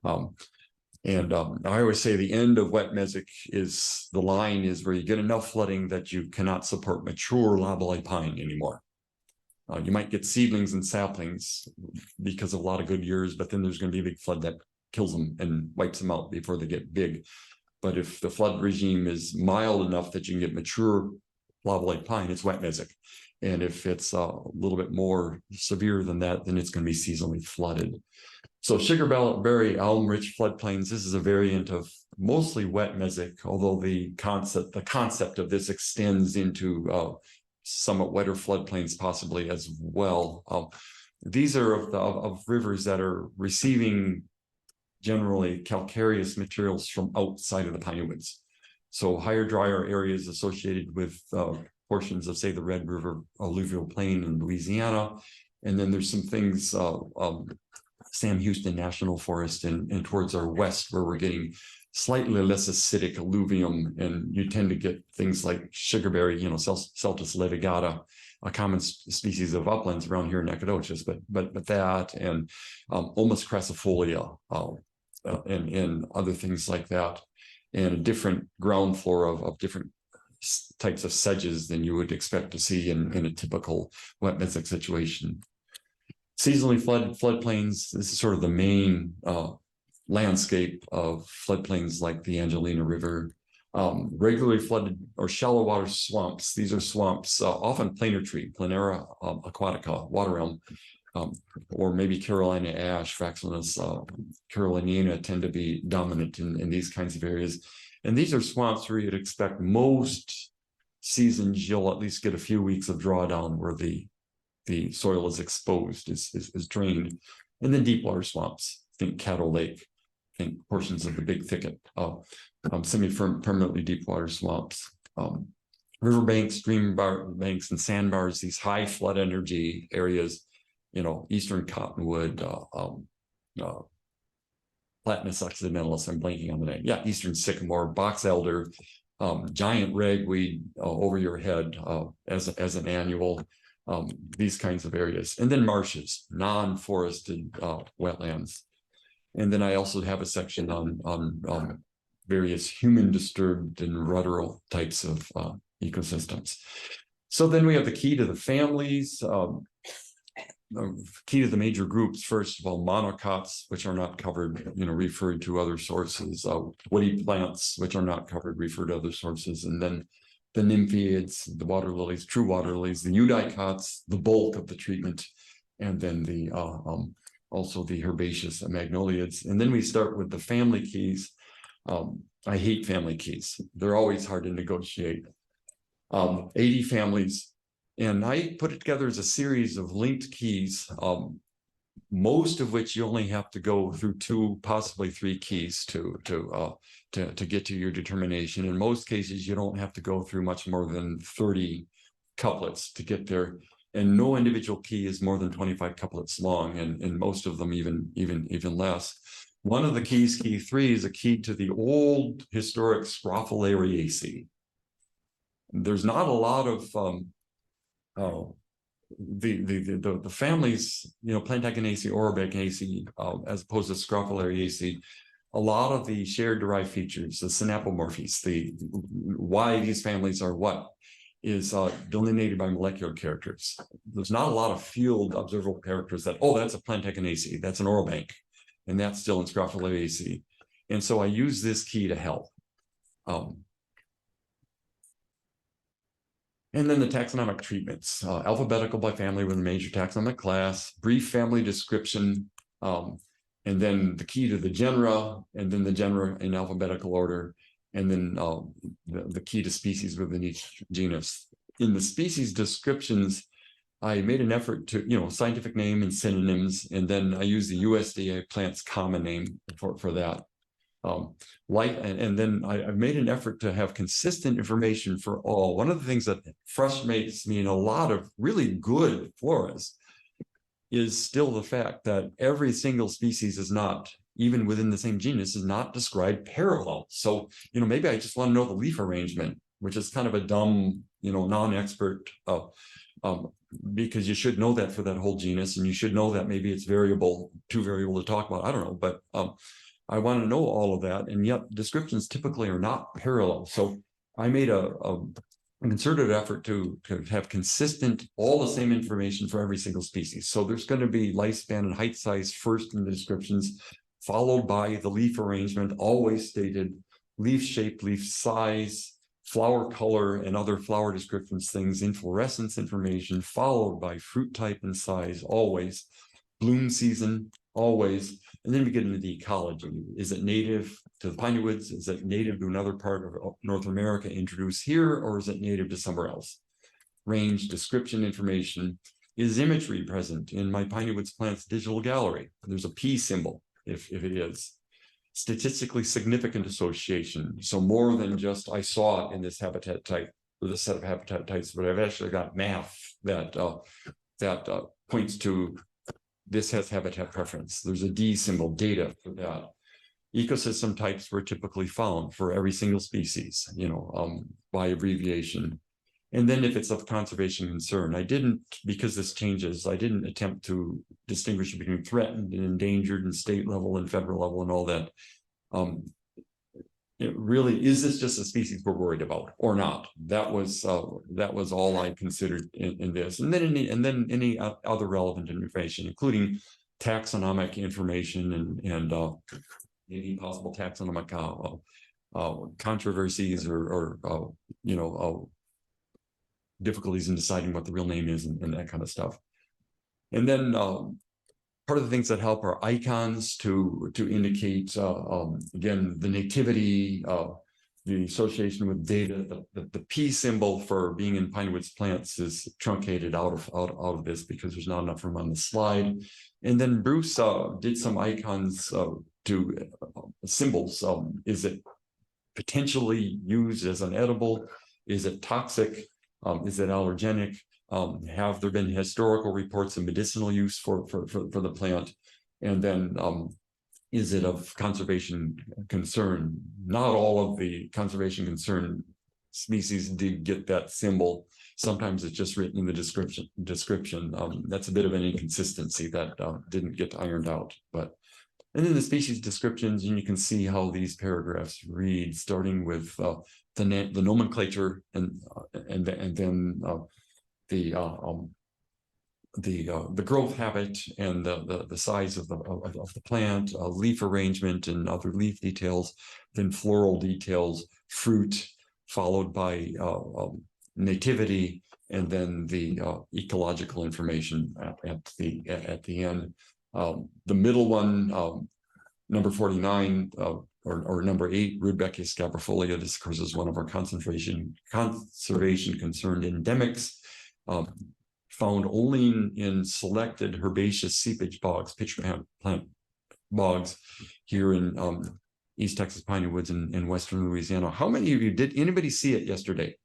I always say the end of wet mesic is the line is where you get enough flooding that you cannot support mature loblolly pine anymore. You might get seedlings and saplings because of a lot of good years, but then there's going to be a big flood that kills them and wipes them out before they get big. But if the flood regime is mild enough that you can get mature loblolly pine, it's wet mesic. And if it's a little bit more severe than that, then it's going to be seasonally flooded. So sugarberry elm-rich floodplains, this is a variant of mostly wet mesic, although the concept of this extends into somewhat wetter floodplains possibly as well. These are of rivers that are receiving generally calcareous materials from outside of the Piney-woods. So higher, drier areas associated with portions of, say, the Red River alluvial plain in Louisiana. And then there's some things, Sam Houston National Forest and towards our west, where we're getting slightly less acidic alluvium, and you tend to get things like sugarberry, Celtis levigata, a common species of uplands around here in Nacogdoches, but that and Ulmus crassifolia and other things like that, and a different ground flora of different types of sedges than you would expect to see in a typical wet mesoc situation. Seasonally floodplains, this is sort of the main landscape of floodplains like the Angelina River. Regularly flooded or shallow water swamps. These are swamps, often planer tree, Planera aquatica, water elm, or maybe Carolina ash, Fraxinus caroliniana tend to be dominant in these kinds of areas. And these are swamps where you'd expect most seasons you'll at least get a few weeks of drawdown where the soil is exposed, is drained. And then deep water swamps, think Caddo Lake, think portions of the Big Thicket, semi-permanently deep water swamps, riverbanks, stream banks, and sandbars, these high flood energy areas, eastern cottonwood, Platanus occidentalis, I'm blanking on the name. Yeah, eastern sycamore, box elder, giant ragweed over your head as an annual, these kinds of areas. And then marshes, non-forested wetlands. And then I also have a section on various human disturbed and ruderal types of ecosystems. So then we have the key to the families, key to the major groups. First of all, monocots, which are not covered, referred to other sources, woody plants, which are not covered, referred to other sources, and then the nymphaeids, the water lilies, true water lilies, the eudicots, the bulk of the treatment, and then the also the herbaceous magnoliids. And then we start with the family keys. I hate family keys. They're always hard to negotiate. 80 families. And I put it together as a series of linked keys, most of which you only have to go through 2, possibly 3 keys to get to your determination. In most cases, you don't have to go through much more than 30 couplets to get there. And no individual key is more than 25 couplets long, and most of them even less. One of the keys, key 3, is a key to the old historic Scrophulariaceae. There's not a lot of the families, Plantagenaceae, Orobanchaceae, as opposed to Scrophulariaceae. A lot of the shared derived features, the synapomorphies, why these families are what, is delineated by molecular characters. There's not a lot of field observable characters that, that's a Plantagenaceae, that's an Orobanch, and that's still in Scrophulariaceae. And so I use this key to help. And then the taxonomic treatments, alphabetical by family with a major taxonomic class, brief family description, and then the key to the genera, and then the genera in alphabetical order, and then the key to species within each genus. In the species descriptions, I made an effort to, scientific name and synonyms, and then I use the USDA plant's common name for that. And then I've made an effort to have consistent information for all. One of the things that frustrates me in a lot of really good floras is still the fact that every single species is not, even within the same genus, is not described parallel. So, maybe I just want to know the leaf arrangement, which is kind of a dumb, non-expert, because you should know that for that whole genus, and you should know that maybe it's too variable to talk about. I don't know, but I want to know all of that, and yet descriptions typically are not parallel. So I made a concerted effort to have consistent, all the same information for every single species. So there's going to be lifespan and height size first in the descriptions, followed by the leaf arrangement, always stated, leaf shape, leaf size, flower color, and other flower descriptions, things, inflorescence information, followed by fruit type and size, always, bloom season, always. And then we get into the ecology. Is it native to the Pineywoods? Is it native to another part of North America introduced here, or is it native to somewhere else? Range, description information. Is imagery present in my Pineywoods plants digital gallery? There's a P symbol if it is. statistically significant association. So more than just I saw it in this habitat type or this set of habitat types, but I've actually got math that points to this has habitat preference. There's a D symbol, data for that. Ecosystem types were typically found for every single species, by abbreviation. And then if it's of conservation concern, I didn't, because this changes, I didn't attempt to distinguish between threatened and endangered and state level and federal level and all that. It really, is this just a species we're worried about or not? That was all I considered in this. And then any other relevant information, including taxonomic information and any possible taxonomic controversies or difficulties in deciding what the real name is and that kind of stuff. And then part of the things that help are icons to indicate, again, the nativity, the association with data. The P symbol for being in Pinewoods plants is truncated out of this because there's not enough room on the slide. And then Bruce did some icons to symbols. Is it potentially used as an edible? Is it toxic? Is it allergenic? Have there been historical reports of medicinal use for the plant? And then is it of conservation concern? Not all of the conservation concern species did get that symbol. Sometimes it's just written in the description. That's a bit of an inconsistency that didn't get ironed out. And then the species descriptions, and you can see how these paragraphs read, starting with the nomenclature and then the growth habit and the size of the plant, leaf arrangement and other leaf details, then floral details, fruit, followed by nativity, and then the ecological information at the end. The middle one, number 49, or number 8, Rudbeckia scabrifolia. This, of course, is one of our conservation concerned endemics, found only in selected herbaceous seepage bogs, pitch plant bogs, here in East Texas Pinewoods and Western Louisiana. How many of you did anybody see it yesterday?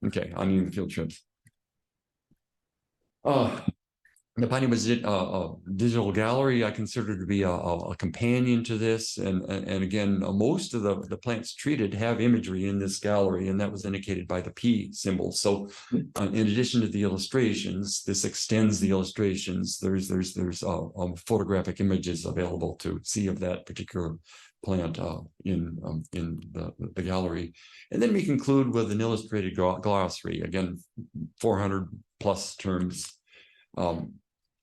Okay, on any of the field trips. The Pinewoods digital gallery I consider to be a companion to this, and again, most of the plants treated have imagery in this gallery, and that was indicated by the P symbol. So, in addition to the illustrations, this extends the illustrations. There's photographic images available to see of that particular plant in the gallery, and then we conclude with an illustrated glossary. Again, 400 plus terms.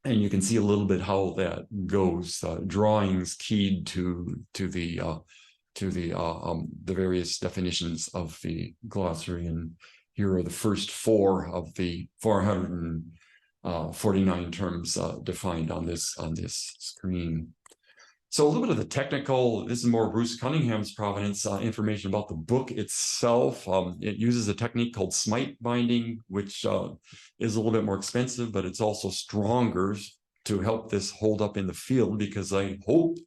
And you can see a little bit how that goes. Drawings keyed to the various definitions of the glossary, and here are the first 4 of the 449 terms defined on this screen. So a little bit of the technical. This is more Bruce Cunningham's provenance information about the book itself. It uses a technique called smite binding, which is a little bit more expensive, but it's also stronger to help this hold up in the field, because I hope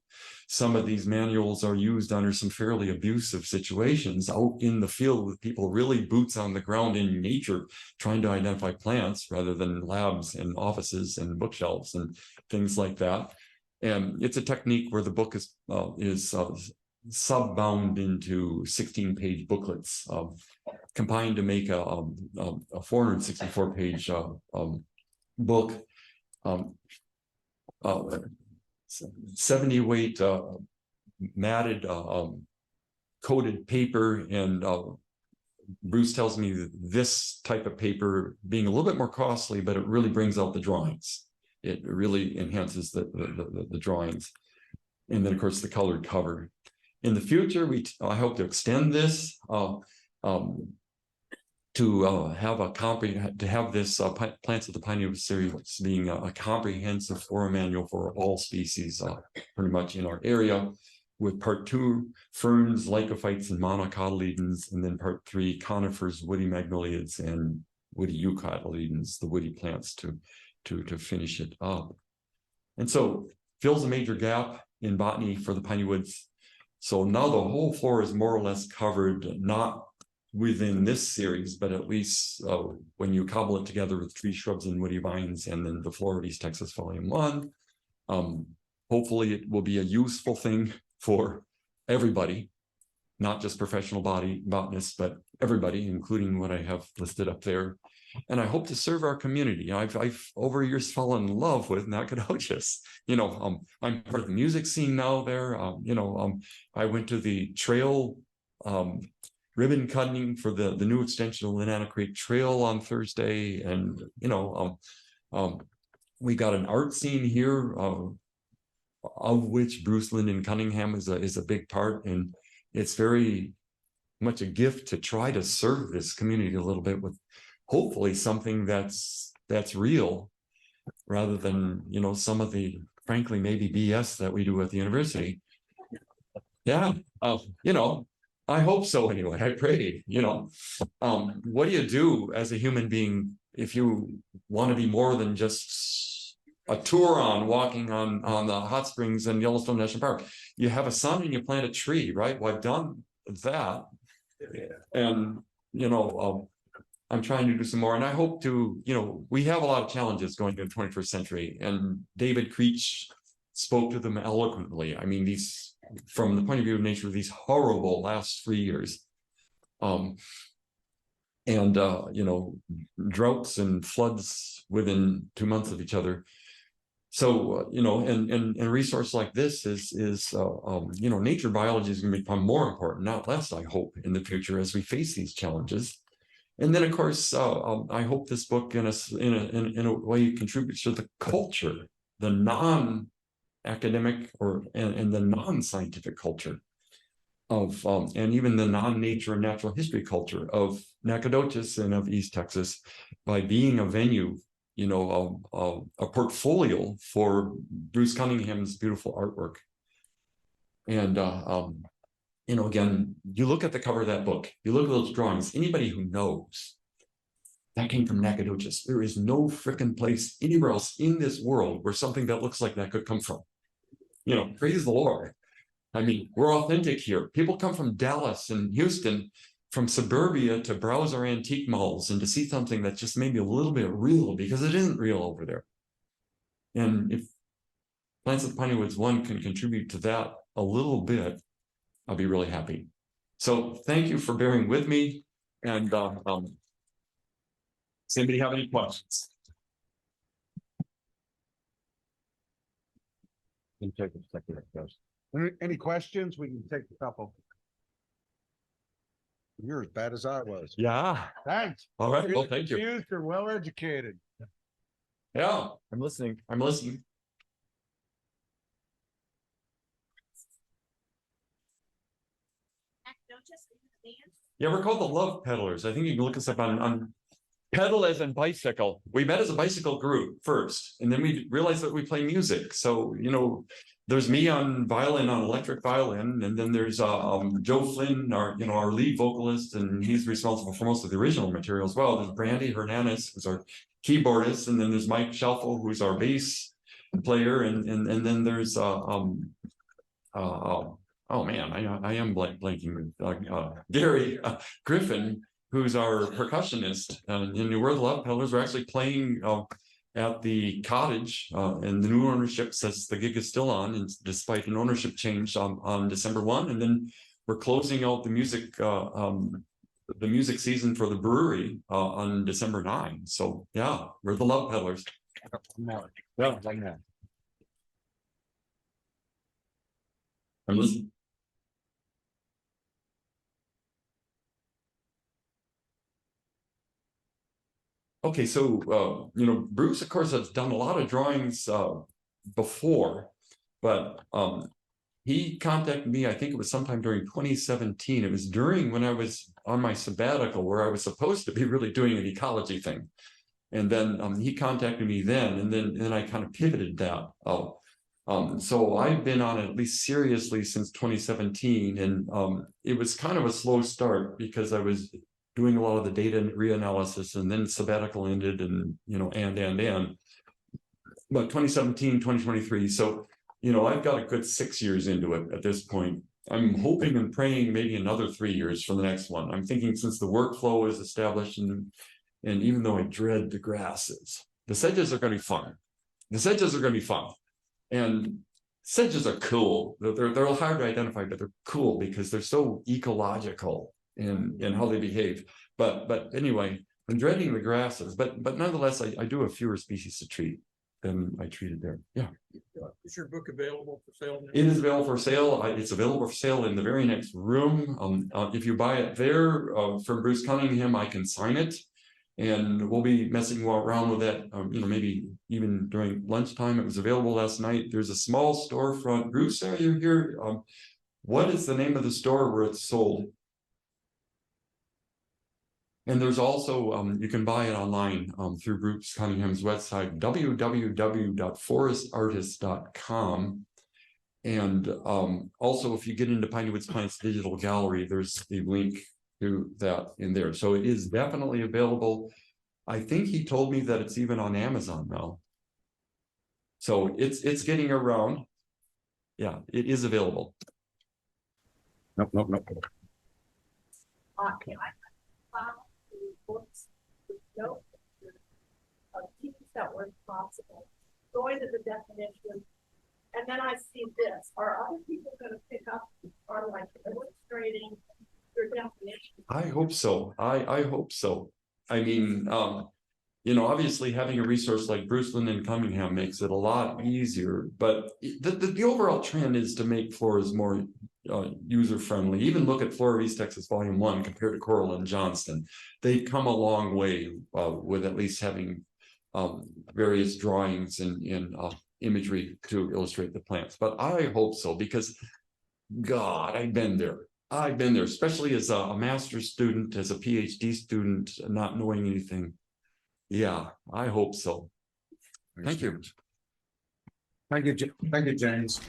some of these manuals are used under some fairly abusive situations out in the field with people really boots on the ground in nature trying to identify plants rather than labs and offices and bookshelves and things like that. And it's a technique where the book is sub-bound into 16-page booklets, combined to make a 464-page book, 70-weight matted coated paper. And Bruce tells me that this type of paper being a little bit more costly, but it really brings out the drawings. It really enhances the drawings. And then, of course, the colored cover. In the future, I hope to extend this to have this Plants of the Pinewoods series being a comprehensive flora manual for all species, pretty much in our area, with part 2, ferns, lycophytes, and monocotyledons, and then part 3, conifers, woody magnoliids, and woody eucotyledons, the woody plants, to finish it up. And so fills a major gap in botany for the Pineywoods. So now the whole floor is more or less covered, not within this series, but at least when you cobble it together with tree, shrubs, and woody vines, and then the Flora of East Texas Volume 1. Hopefully it will be a useful thing for everybody, not just professional botanists, but everybody, including what I have listed up there. And I hope to serve our community. I've over years fallen in love with Nacogdoches. I'm part of the music scene now there. I went to the trail ribbon cutting for the new extension of Linana Creek Trail on Thursday. And, we got an art scene here, of which Bruce Cunningham is a big part. And it's very much a gift to try to serve this community a little bit with hopefully something that's real, rather than, some of the, frankly, maybe BS that we do at the university. Yeah, I hope so anyway. I pray, what do you do as a human being if you want to be more than just a tour on walking on the hot springs in Yellowstone National Park? You have a son and you plant a tree, right? Well, I've done that. And, I'm trying to do some more, and I hope to, we have a lot of challenges going into the 21st century, and David Creech spoke to them eloquently. I mean, these, from the point of view of nature, these horrible last 3 years. Droughts and floods within 2 months of each other. So, and a resource like this is nature biology is going to become more important, not less, I hope, in the future as we face these challenges. And then, of course, I hope this book in a way contributes to the culture, the non-academic and the non-scientific culture of, and even the non-nature and natural history culture of Nacogdoches and of East Texas, by being a venue, a portfolio for Bruce Cunningham's beautiful artwork. And again, you look at the cover of that book, you look at those drawings, anybody who knows that came from Nacogdoches. There is no frickin' place anywhere else in this world where something that looks like that could come from. Praise the Lord. I mean, we're authentic here. People come from Dallas and Houston, from suburbia, to browse our antique malls and to see something that's just maybe a little bit real, because it isn't real over there. And if Plants of the Pineywoods 1 can contribute to that a little bit, I'll be really happy. So thank you for bearing with me. And does anybody have any questions? Any questions? We can take a couple. You're as bad as I was. Yeah. Thanks. All right. Well, thank you. You're well educated. Yeah, I'm listening. Yeah, we're called the Love Peddlers. I think you can look us up on pedal as in bicycle. We met as a bicycle group first, and then we realized that we play music. So, there's me on violin, on electric violin, and then there's Joe Flynn, our lead vocalist, and he's responsible for most of the original material as well. There's Brandy Hernandez, who's our keyboardist, and then there's Mike Shelfo, who's our bass player, and then there's oh man, I am blanking. Gary Griffin, who's our percussionist. And we're the Love Peddlers. We're actually playing at the cottage, and the new ownership says the gig is still on, and despite an ownership change on December 1. And then we're closing out the music season for the brewery on December 9. So yeah, we're the Love Peddlers. Yeah, like that. I'm listening. Okay, so Bruce, of course, has done a lot of drawings before, but he contacted me, I think it was sometime during 2017. It was during when I was on my sabbatical, where I was supposed to be really doing an ecology thing. And then he contacted me then, and then I kind of pivoted that. So I've been on it at least seriously since 2017, and it was kind of a slow start because I was doing a lot of the data reanalysis, and then sabbatical ended, and but 2017, 2023. So you know, I've got a good 6 years into it at this point. I'm hoping and praying maybe another 3 years for the next one. I'm thinking since the workflow is established and even though I dread the grasses, the sedges are going to be fun. The sedges are going to be fun. And sedges are cool. They're hard to identify, but they're cool because they're so ecological in how they behave. But anyway, I'm dreading the grasses, but nonetheless, I do have fewer species to treat than I treated there. Yeah. Is your book available for sale now? It is available for sale. It's available for sale in the very next room. If you buy it there from Bruce Cunningham, I can sign it. And we'll be messing around with that, you know, maybe even during lunchtime. It was available last night. There's a small storefront. Bruce, are you here? What is the name of the store where it's sold? And there's also, you can buy it online through Bruce Cunningham's website, www.forestartist.com. And also, if you get into Pineywoods Plants Digital Gallery, there's the link to that in there. So it is definitely available. I think he told me that it's even on Amazon now. So it's getting around. Yeah, it is available. Nope. Books, no, keep that word possible, going to the definition, and then I see this. Are other people going to pick up or like illustrating your definition? I hope so. I hope so. I mean, you know, obviously having a resource like Bruce Cunningham makes it a lot easier, but the overall trend is to make floras more user-friendly. Even look at Flora of East Texas Volume 1 compared to Coral and Johnston. They've come a long way with at least having various drawings and imagery to illustrate the plants. But I hope so, because God, I've been there, especially as a master's student, as a PhD student, not knowing anything. Yeah, I hope so. Thank you. Thank you, James.